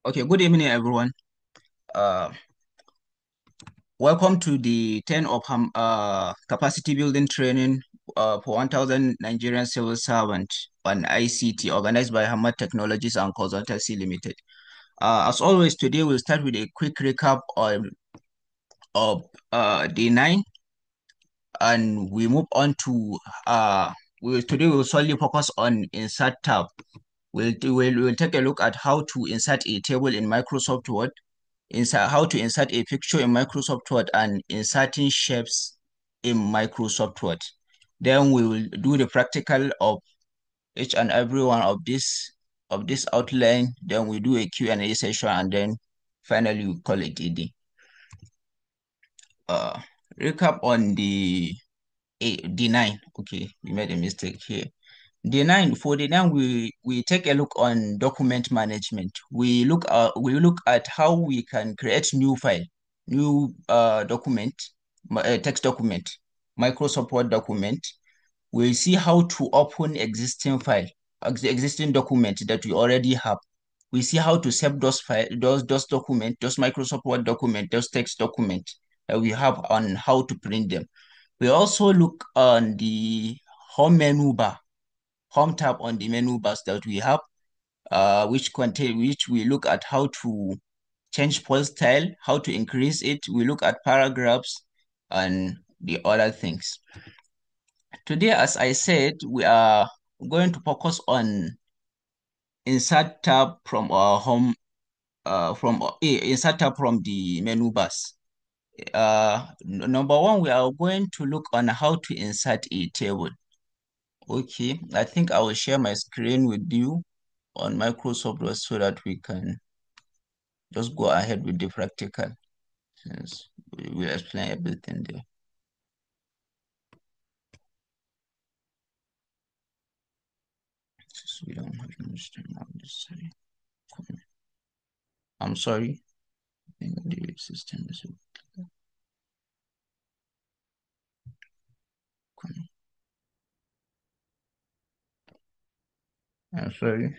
Okay, good evening, everyone. Uh, Welcome to the 10 of capacity building training for 1,000 Nigerian Civil Servants on ICT, organized by Hammad Technologies and Consultancy Limited. As always, today we'll start with a quick recap of day 9, and we move on to today we'll solely focus on insert tab. We'll take a look at how to insert a table in Microsoft Word, how to insert a picture in Microsoft Word, and inserting shapes in Microsoft Word. Then we will do the practical of each and every one of this outline. Then we do a Q&A session, and then finally we call it a day. Uh, Recap on the D9. Okay, we made a mistake here. For the nine, we take a look on document management. We look at how we can create new document, text document, Microsoft Word document. We'll see how to open existing document that we already have. We see how to save those document, those Microsoft Word document, those text document that we have, on how to print them. We also look on the home tab on the menu bars that we have, which we look at how to change font style, how to increase it. We look at paragraphs and the other things. Today, as I said, we are going to focus on insert tab from our home, insert tab from the menu bars. Number one, we are going to look on how to insert a table. Okay, I think I will share my screen with you on Microsoft Word so that we can just go ahead with the practical, since we will explain everything there. Since we don't have much time on this side. I'm sorry. I think the system is okay. I'm sorry.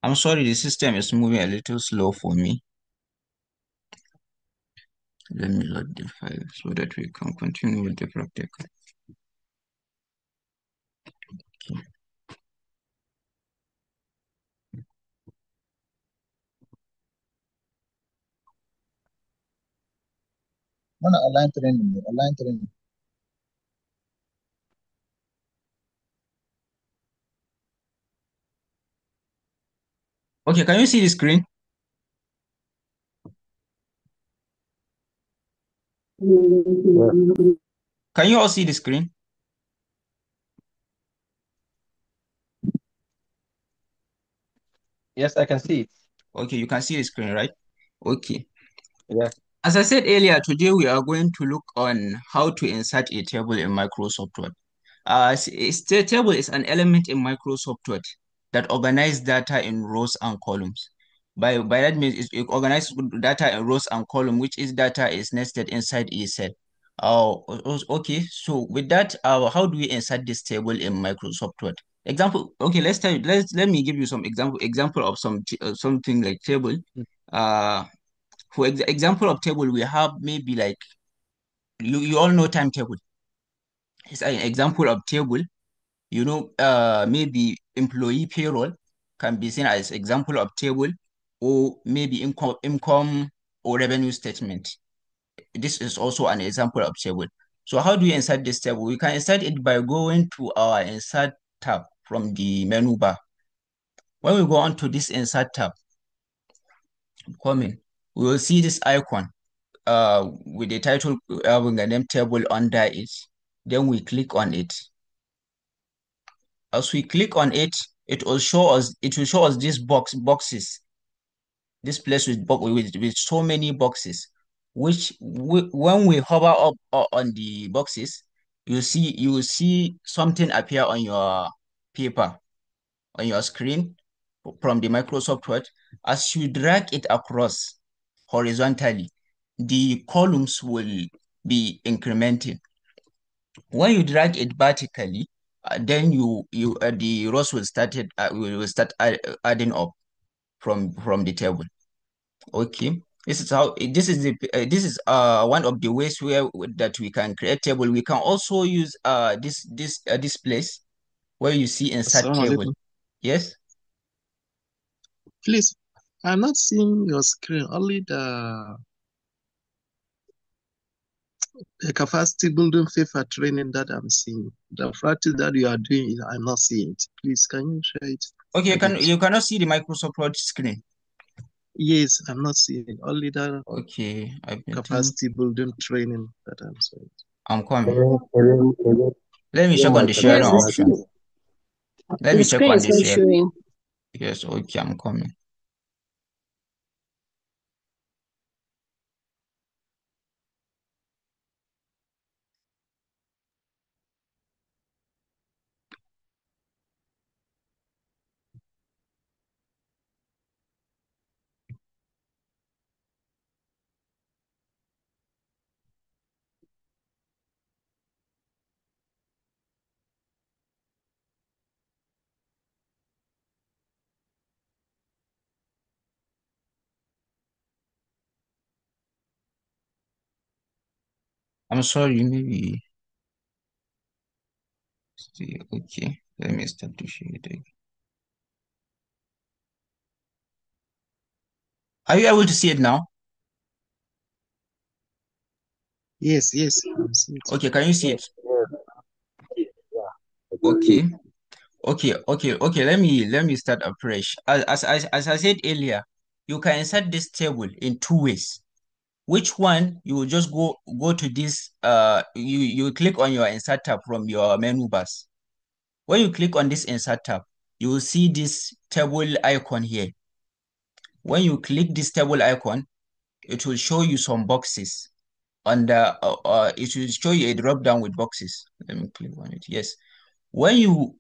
I'm sorry, the system is moving a little slow for me. Let me load the file so that we can continue with the practical. Okay. Mana online training. Okay, can you see the screen? Yeah. Can you all see the screen? Yes, I can see it. Okay, you can see the screen, right? Okay. Yeah. As I said earlier, today we are going to look on how to insert a table in Microsoft Word. A table is an element in Microsoft Word that organizes data in rows and columns. By that means it organizes data in rows and columns, which is data is nested inside a cell. Okay. So with that, how do we insert this table in Microsoft Word? Example. Okay, let me give you some example of something like table. Mm. Uh, for example of table, we have maybe like you all know timetable. It's an example of table. Maybe employee payroll can be seen as example of table, or maybe income or revenue statement. This is also an example of table. So how do you insert this table? We can insert it by going to our insert tab from the menu bar. When we go on to this insert tab, coming, we will see this icon with the title having a name table under it. Then we click on it. As we click on it, it will show us these boxes, this place with so many boxes, which when we hover up on the boxes, you will see something appear on your paper, on your screen from the Microsoft Word. As you drag it across horizontally, the columns will be incrementing. When you drag it vertically, then the rows will start adding up from the table. Okay, this is one of the ways where that we can create table. We can also use this place where you see insert Assalamu table. alaikum. Yes. Please, I'm not seeing your screen, only the capacity building FIFA training that I'm seeing. The practice that you are doing, I'm not seeing it. Please, can you share it Okay, again? you cannot see the Microsoft Word screen. Yes, I'm not seeing it. Only the Okay, I think capacity building training that I'm seeing. I'm coming. Hello. Let me check on the sharing Yes, option. Let the me check screen on is the not share. showing. Yes, okay, I'm coming. I'm sorry, maybe. Okay, let me start to share it again. Are you able to see it now? Yes, yes, I'm seeing it. Okay, can you see Yes, it? yes, yeah. I can see it. Okay, okay. Let me start afresh. As I said earlier, you can insert this table in two ways. Which one you will just go to this you click on your insert tab from your menu bars. When you click on this insert tab, you will see this table icon here. When you click this table icon, it will show you some boxes. It will show you a drop down with boxes. Let me click on it. Yes. When you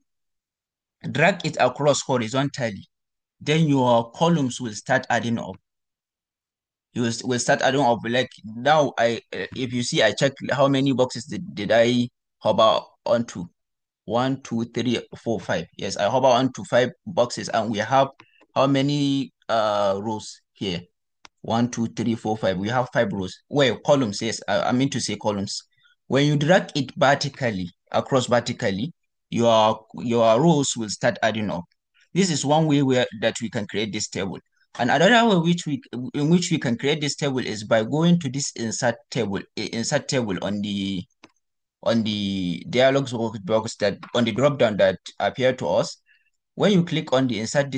drag it across horizontally, then your columns will start adding up. Will start adding up. Like now, if you see, I checked how many boxes did I hover onto. One, two, three, four, five. Yes, I hover onto five boxes, and we have how many rows here? One, two, three, four, five. We have five rows. Well, columns. Yes, I mean to say columns. When you drag it vertically, across vertically, your rows will start adding up. This is one way where that we can create this table. And another way in which we can create this table is by going to this insert table on the dialogues box that on the drop down that appear to us. When you click on the insert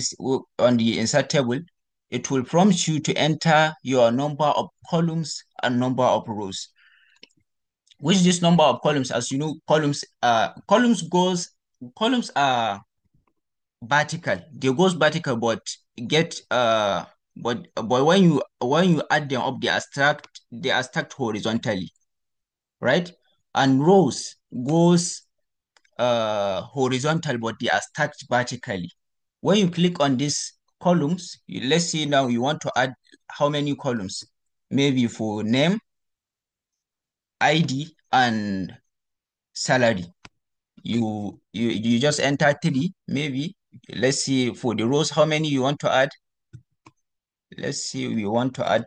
table, it will prompt you to enter your number of columns and number of rows. Which this number of columns, as you know, columns are vertical. They goes vertical, but get but when you add them up, they are stacked horizontally, right? And rows goes horizontal, but they are stacked vertically. When you click on these columns, let's say now you want to add how many columns? Maybe for name, ID, and salary. You just enter three, maybe. Let's see for the rows, how many you want to add. Let's see, we want to add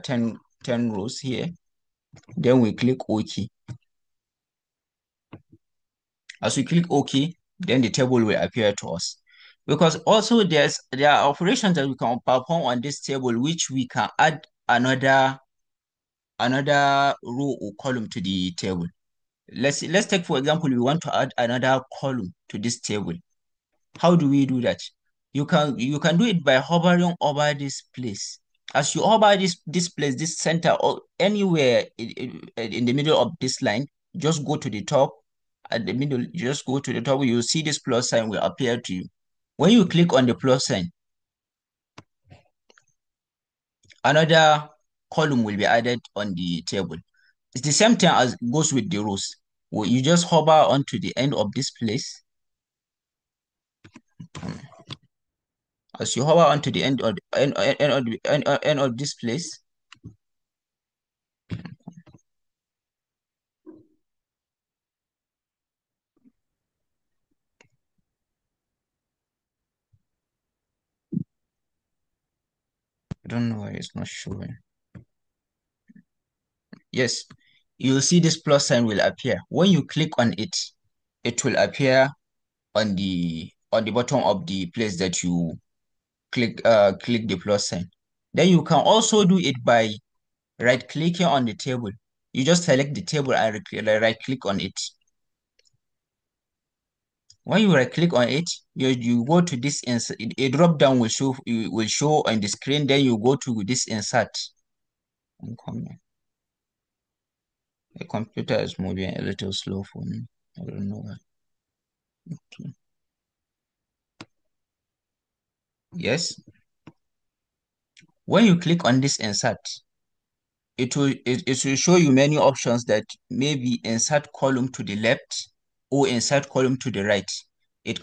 10 rows here. Then we click OK. As we click OK, then the table will appear to us. Because also there are operations that we can perform on this table, which we can add another row or column to the table. Let's take, for example, we want to add another column to this table. How do we do that? You can do it by hovering over this place. As you hover this place, this center, or anywhere in the middle of this line, just go to the top. At the middle, you just go to the top. You'll see this plus sign will appear to you. When you click on the plus sign, another column will be added on the table. It's the same thing as goes with the rows. Well, you just hover onto the end of this place. As you hover onto the end of end of this place, I don't know why it's not showing. Yes, you'll see this plus sign will appear. When you click on it, it will appear on the bottom of the place that you click the plus sign. Then you can also do it by right clicking on the table. You just select the table and right click on it. When you right click on it, you go to this insert. A drop down will show on the screen. Then you go to this insert. The computer is moving a little slow for me. I don't know why. Okay. Yes. When you click on this insert, it will show you many options that maybe insert column to the left or insert column to the right. It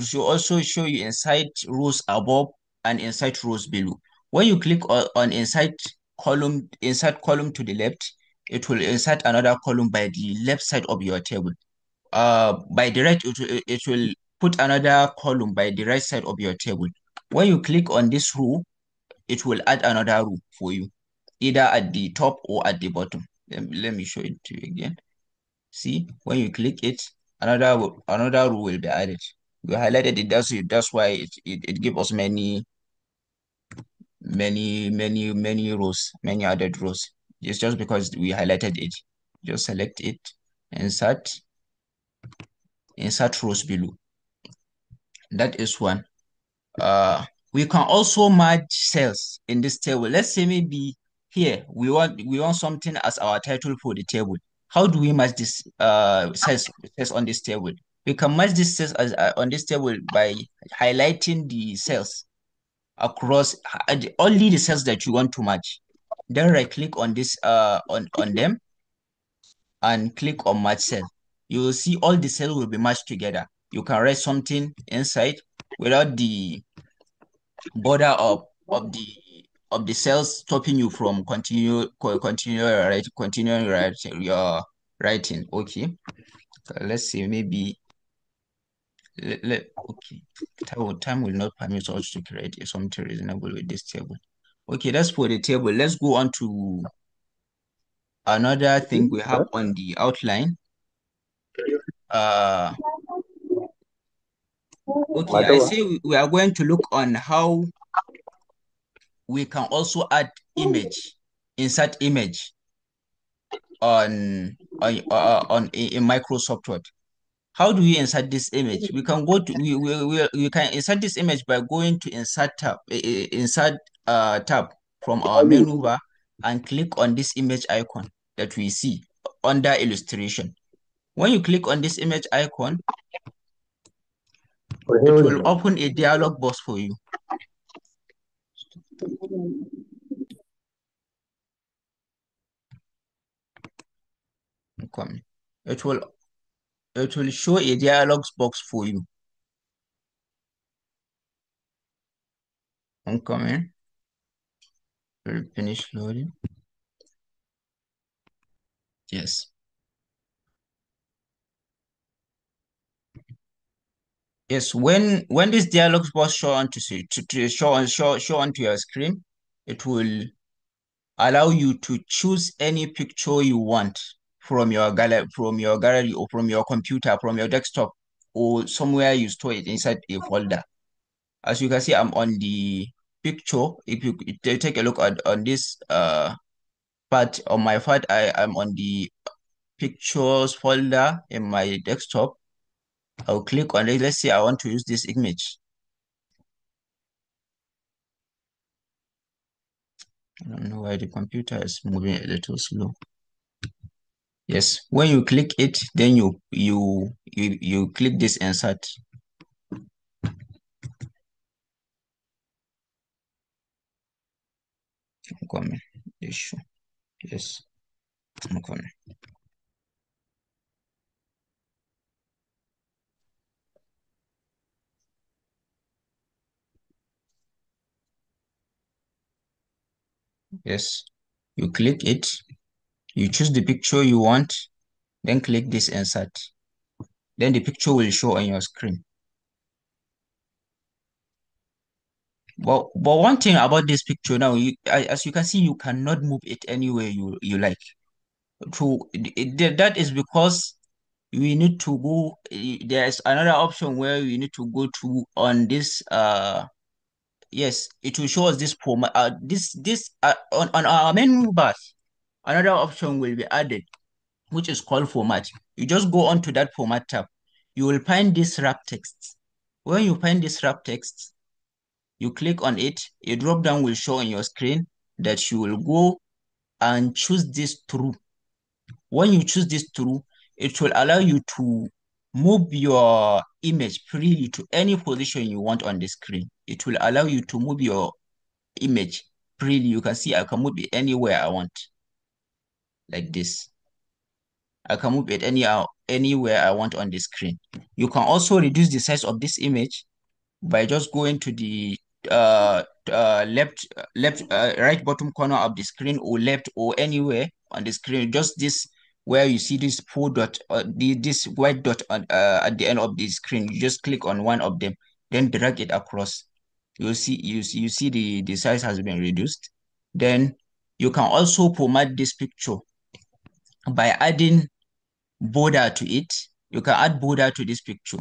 should also show you insert rows above and insert rows below. When you click on insert column to the left, it will insert another column by the left side of your table. By the right, it will put another column by the right side of your table. When you click on this row, it will add another row for you, either at the top or at the bottom. Let me show it to you again. See, when you click it, another row will be added. We highlighted it, that's why it gives us many rows, many added rows. It's just because we highlighted it. Just select it, insert rows below. That is one. We can also merge cells in this table. Let's say maybe here we want something as our title for the table. How do we merge this cells on this table? We can merge these cells on this table by highlighting the cells across only the cells that you want to merge. Then right click on this on them and click on merge cell. You will see all the cells will be merged together. You can write something inside without the border of the cells stopping you from continuing your writing. Okay, so let's see, maybe okay, time will not permit us to create something reasonable with this table. Okay, that's for the table. Let's go on to another thing we have on the outline. Okay, I say we are going to look on how we can also add insert image on in Microsoft Word. How do we insert this image? We can go to we can insert this image by going to insert tab from our menu bar and click on this image icon that we see under illustration. When you click on this image icon, it will open a dialog box for you. Okay. It will show a dialog box for you. I'm coming. Will finish loading. Yes. Yes, when this dialog box show onto show onto your screen, it will allow you to choose any picture you want from your gallery or from your computer, from your desktop, or somewhere you store it inside a folder. As you can see, I'm on the picture. If you take a look at on this part on my part, I am on the pictures folder in my desktop. I'll click on it. Let's say I want to use this image. I don't know why the computer is moving a little slow. Yes, when you click it, then you click this insert. I'm coming. Issue. Yes, I'm coming. Yes, you click it, you choose the picture you want, then click this insert. Then the picture will show on your screen. But one thing about this picture now, as you can see, you cannot move it anywhere you like. That is because we need to go. There's another option where we need to go to on this. Yes, it will show us this format. On our menu bar. Another option will be added, which is called format. You just go onto that format tab. You will find this wrap text. When you find this wrap text, you click on it. A drop down will show on your screen that you will go and choose this true. When you choose this true, it will allow you to move your image freely to any position you want on the screen. It will allow you to move your image freely. You can see I can move it anywhere I want, like this. I can move it anywhere I want on the screen. You can also reduce the size of this image by just going to the right bottom corner of the screen, or left, or anywhere on the screen. Just this, where you see this four dot, this white dot at the end of the screen. You just click on one of them, then drag it across. You see the size has been reduced. Then you can also format this picture by adding border to it. You can add border to this picture.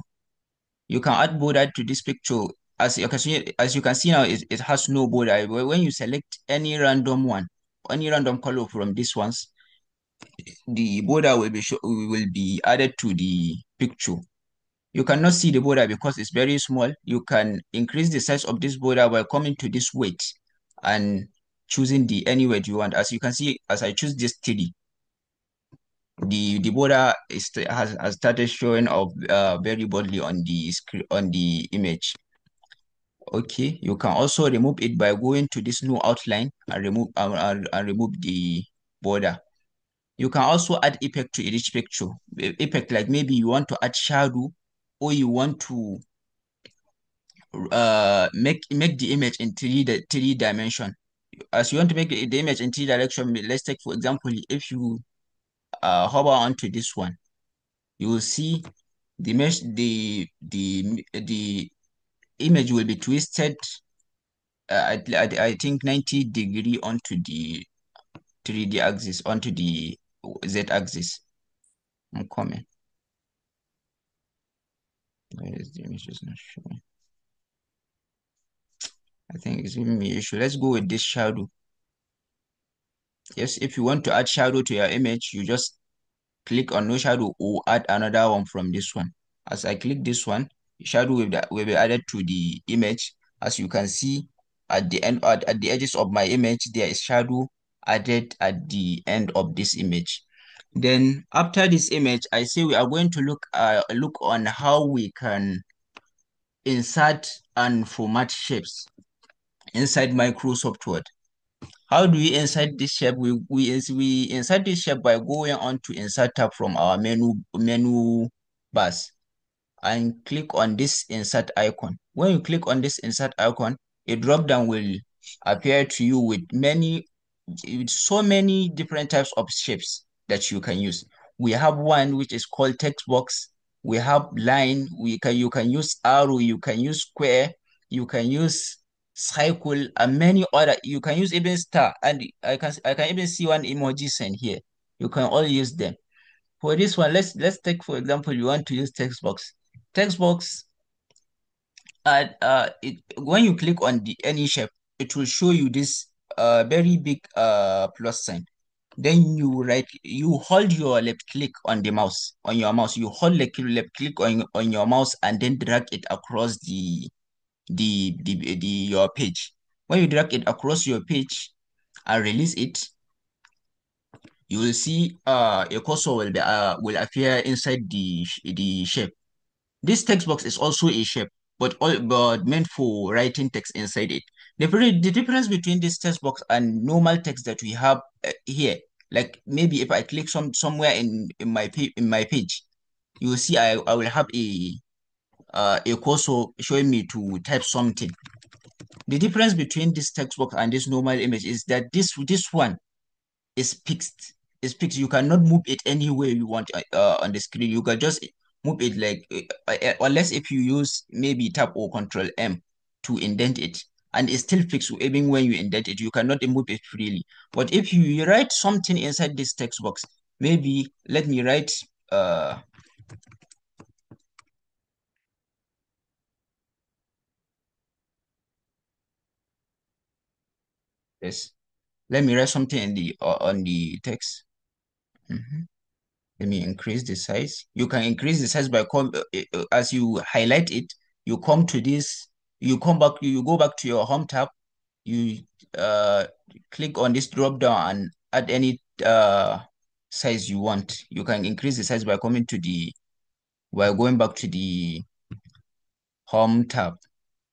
You can add border to this picture. As you can see now, it has no border. When you select any random one, any random color from these ones, the border will be added to the picture. You cannot see the border because it's very small. You can increase the size of this border by coming to this weight and choosing the any weight you want. As you can see, as I choose this 3, the border has started showing up very boldly on the screen, on the image. Okay, you can also remove it by going to this new outline and remove the border. You can also add effect to each picture. Effect, like maybe you want to add shadow, or you want to make the image in 3 dimension. As you want to make the image in 3 direction, let's take for example, if you hover onto this one, you will see the mesh the image will be twisted, I think 90 degree onto the 3D axis, onto the Z axis. I'm coming. Where is the image? Is not showing. I think it's giving me issue. Let's go with this shadow. Yes, if you want to add shadow to your image, you just click on no shadow or add another one from this one. As I click this one, shadow will be added to the image. As you can see, at the edges of my image, there is shadow added at the end of this image. Then after this image, I say we are going to look on how we can insert and format shapes inside Microsoft Word. How do we insert this shape? We insert this shape by going on to insert tab from our menu bars and click on this insert icon. When you click on this insert icon, a drop down will appear to you with so many different types of shapes that you can use. We have one which is called text box. We have line. You can use arrow. You can use square. You can use cycle, and many other. You can use even star, and I can even see one emoji sign here. You can all use them. For this one, let's take for example, you want to use text box. Text box, when you click on the any shape, it will show you this very big plus sign. Then you hold your left click on the mouse, on your mouse. You hold left click on your mouse and then drag it across the your page. When you drag it across your page and release it, you will see a cursor will appear inside the shape. This text box is also a shape, but meant for writing text inside it. The difference between this text box and normal text that we have here, like maybe if I click somewhere in my page, you will see I will have a cursor showing me to type something. The difference between this text box and this normal image is that this one is fixed. It's fixed. You cannot move it anywhere you want on the screen. You can just move it like unless if you use maybe Tab or Control M to indent it, and it's still fixed. Even when you indent it, you cannot move it freely. But if you write something inside this text box, maybe let me write yes. Let me write something in the on the text. Let me increase the size. You can increase the size by as you highlight it, you come to this, you come back, you go back to your home tab, you uh click on this drop down and add any size you want. You can increase the size by coming to by going back to the home tab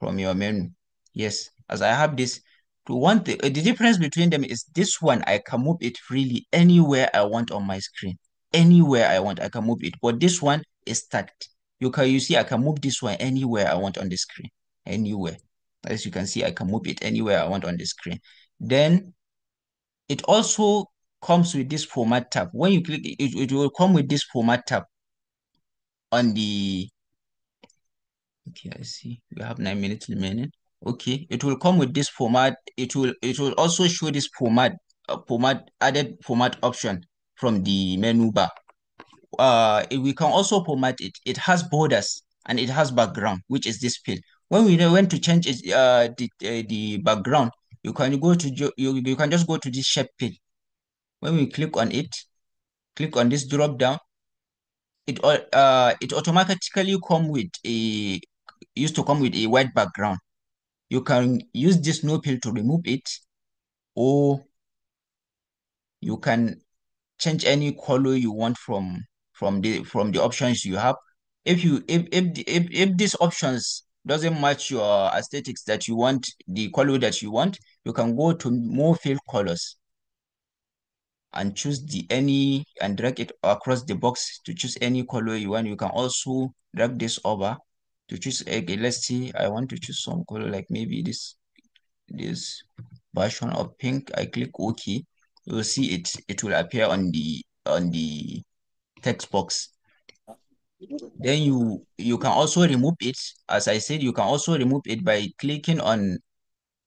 from your menu. Yes, as I have this, to want the difference between them is this one, I can move it freely anywhere I want on my screen. Anywhere I want, I can move it. But this one is stacked. You see, I can move this one anywhere I want on the screen. Anywhere. As you can see, I can move it anywhere I want on the screen. Then it also comes with this format tab. When you click it, it will come with this format tab on the okay, I see. We have 9 minutes remaining. Okay, it will come with this format. It will also show this added format option from the menu bar. We can also format it. It has borders and it has background, which is this field. When we want to change it, the background, you can go to you can just go to this shape field. When we click on it, click on this drop down, it automatically used to come with a white background. You can use this no pill to remove it, or you can change any color you want from the options you have. If these options doesn't match your aesthetics that you want, the color that you want, you can go to more fill colors and choose the any and drag it across the box to choose any color you want. You can also drag this over to choose okay, let's see, I want to choose some color like maybe this version of pink. I click OK. You'll see it will appear on the text box. Then you can also remove it. As I said, you can also remove it by clicking on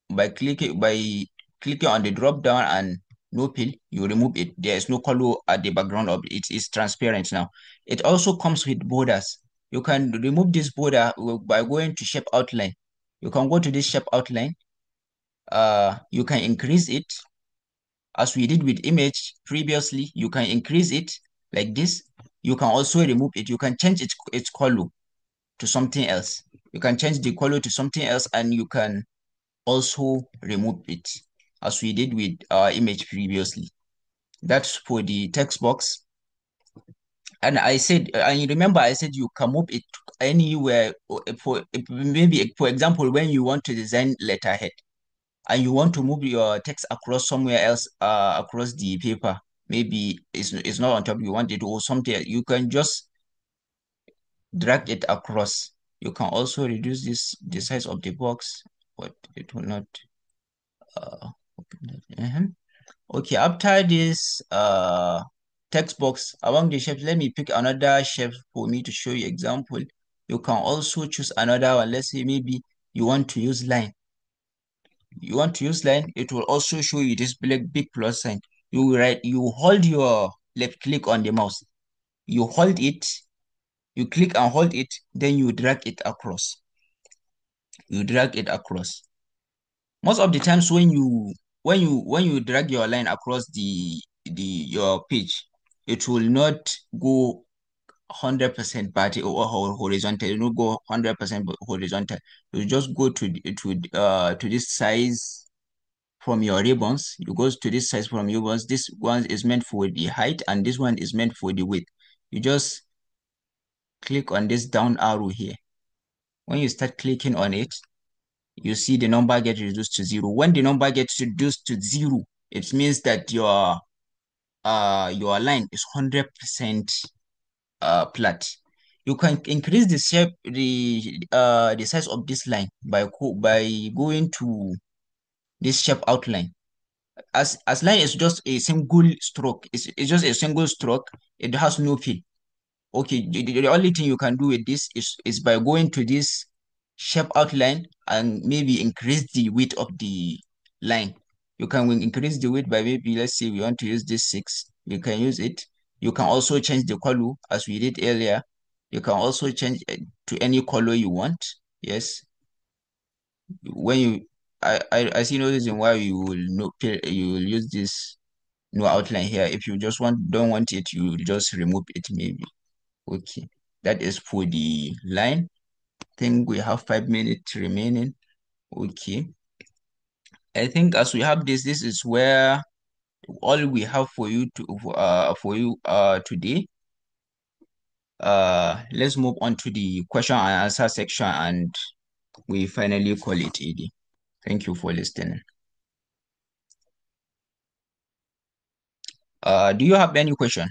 the drop down and no pill, you remove it. There is no color at the background of it. It's transparent now. It also comes with borders. You can remove this border by going to shape outline. You can go to this shape outline. You can increase it as we did with image previously. You can increase it like this. You can also remove it. You can change its color to something else. You can change the color to something else, and you can also remove it as we did with our image previously. That's for the text box. And you remember I said you can move it anywhere maybe for example, when you want to design letterhead and you want to move your text across somewhere else across the paper, maybe it's not on top, you want it or something, you can just drag it across. You can also reduce the size of the box, but it will not open that. Okay, after this text box along the shape, let me pick another shape for me to show you example. You can also choose another one. Let's say maybe you want to use line. It will also show you this big plus sign. You hold your left click on the mouse. You hold it, you click and hold it, then you drag it across. You drag it across. Most of the times when you drag your line across your page, it will not go 100% vertical or horizontal. It will not go 100% horizontal. You just go to this size from your ribbons. You go to this size from your ribbons. This one is meant for the height and this one is meant for the width. You just click on this down arrow here. When you start clicking on it, you see the number gets reduced to zero. When the number gets reduced to zero, it means that your line is 100% flat. You can increase the size of this line by going to this shape outline. As line is just a single stroke, it's just a single stroke. It has no fill. Okay, the only thing you can do with this is by going to this shape outline and maybe increase the width of the line. You can increase the width by maybe, let's say we want to use this 6. You can use it. You can also change the color as we did earlier. You can also change it to any color you want. Yes. When you I see no reason why you will you will use this no outline here. If you just don't want it, you will just remove it maybe. Okay, that is for the line. Think we have 5 minutes remaining. Okay, I think as we have this is where all we have for you today. Let's move on to the question and answer section, and we finally call it AD. Thank you for listening. Do you have any question?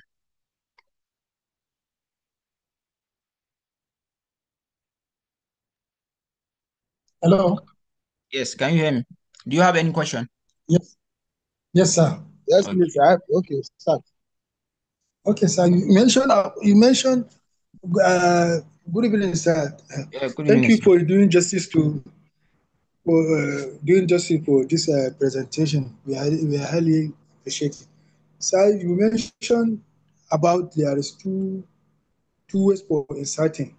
Hello. Yes, can you hear me? Do you have any question? Yes. Yes, sir. Yes, Okay. please. Okay, start. Okay, sir. You mentioned. Good evening, sir. Yeah, good Thank evening, you sir. for doing justice for this presentation. We are highly appreciative. Sir, you mentioned about there is two ways for inserting.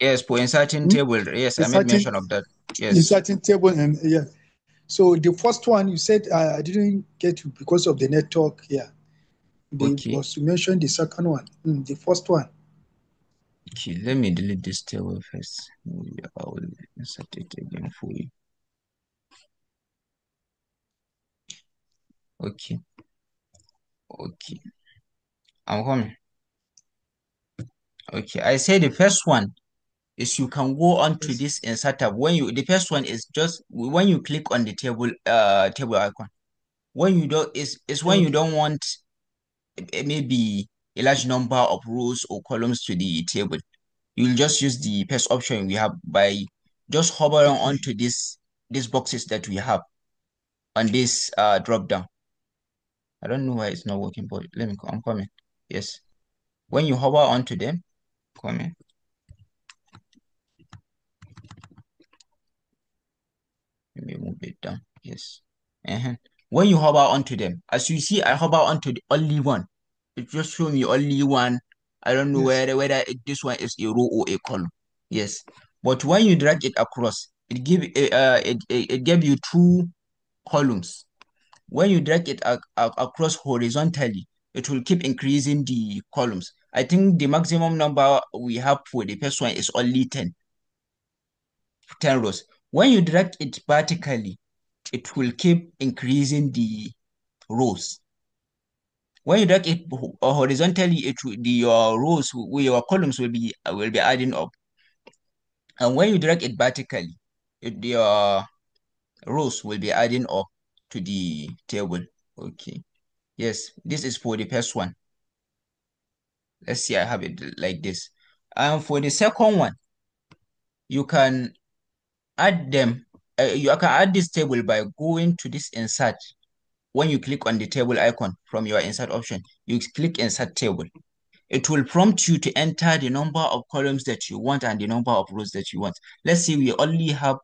Yes, for inserting table. Yes, I made mention of that. Yes. Inserting table and yeah. So the first one you said I didn't get you because of the network here. Okay. Was to mention the second one, the first one. Okay, let me delete this table first. Maybe I will insert it again for you. Okay. Okay. I'm coming. Okay, I say the first one is you can go on to this insert tab. The first one is just when you click on the table icon. When you don't is when you don't want maybe a large number of rows or columns to the table. You'll just use the first option we have by just hovering onto these boxes that we have on this drop down. I don't know why it's not working, but I'm coming. Yes. When you hover onto them, coming. Let me move it down. Yes. When you hover onto them, as you see, I hover onto the only one. It just show me only one. I don't know whether this one is a row or a column. Yes. But when you drag it across, it gave you two columns. When you drag it across horizontally, it will keep increasing the columns. I think the maximum number we have for the first one is only 10 rows. When you drag it vertically, it will keep increasing the rows. When you drag it horizontally, your rows, your columns will be adding up. And when you drag it vertically, your rows will be adding up to the table. Okay. Yes, this is for the first one. Let's see, I have it like this. And for the second one, you can add them. You can add this table by going to this insert. When you click on the table icon from your insert option, you click insert table. It will prompt you to enter the number of columns that you want and the number of rows that you want. Let's say we only have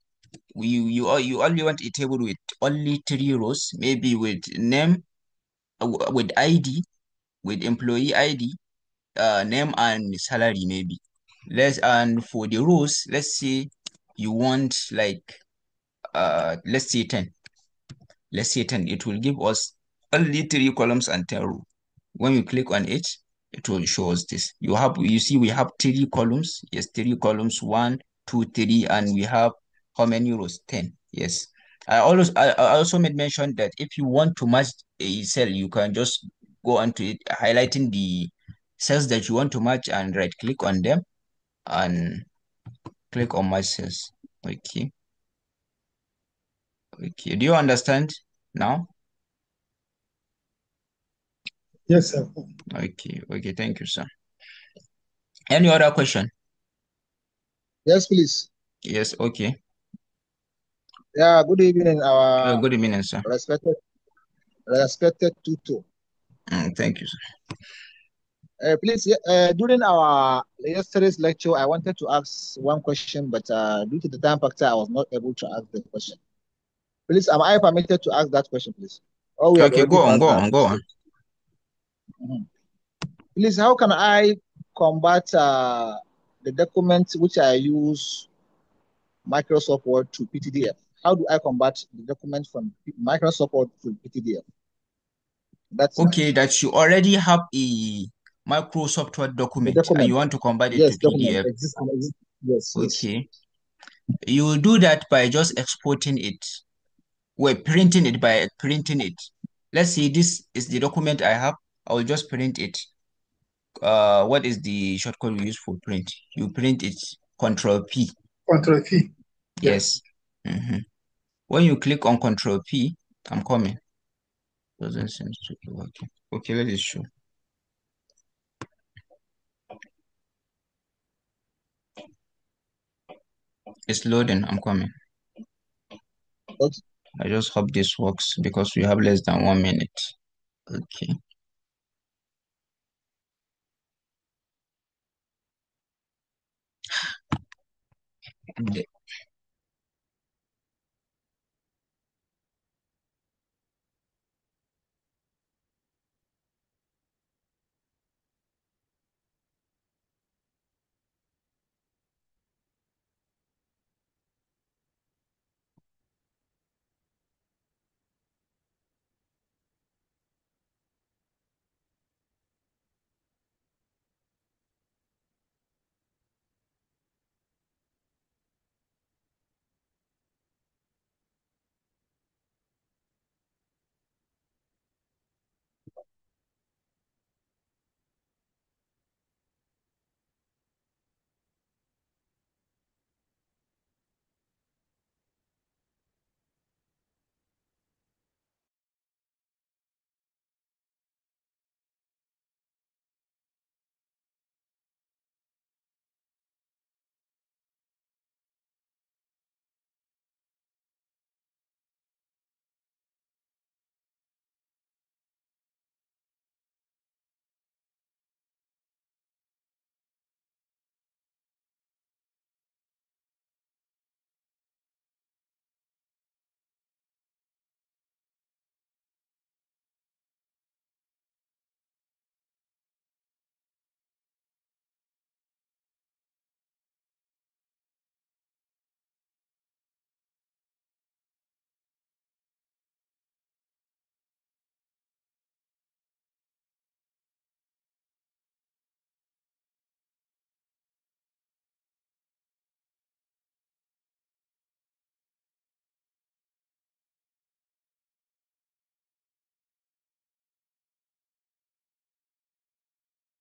you only want a table with only 3 rows, maybe with name, with ID, with employee ID, name and salary maybe. And for the rows, let's say you want like let's say 10. Let's say 10. It will give us only 3 columns and 10 rows. When you click on it, it will show us this. You see we have 3 columns. Yes, 3 columns, 1, 2, 3, and we have how many rows? 10. Yes. I also made mention that if you want to match a cell, you can just go onto it, highlighting the cells that you want to match and right click on them and click on match cells. Okay. Okay. Do you understand now? Yes, sir. Okay. Okay. Thank you, sir. Any other question? Yes, please. Yes. Okay. Yeah, good evening, our Good evening, sir. respected tutor. Thank you, sir. Please, during our yesterday's lecture, I wanted to ask one question, but due to the time factor, I was not able to ask the question. Please, am I permitted to ask that question, please? Oh, we have Okay. already Go on. passed Go that on. Go on. stage. Please, how can I combat the document which I use Microsoft Word to PTDF? How do I combat the document from Microsoft Word to PTDF? That's my Okay. That you already have a Microsoft Word the document and you document. want to convert it to Yes, document PDF. exists and exists. Yes, yes. Okay. You will do that by just exporting it. We're printing it by printing it. Let's say this is the document I have. I will just print it. What is the shortcut we use for print? You print it, Control P. Control P. Yes. Mhm. When you click on Control P, I'm coming. Doesn't seem to be working. Okay, let it show. It's loading. I'm coming. Okay. I just hope this works because we have less than 1 minute. Okay.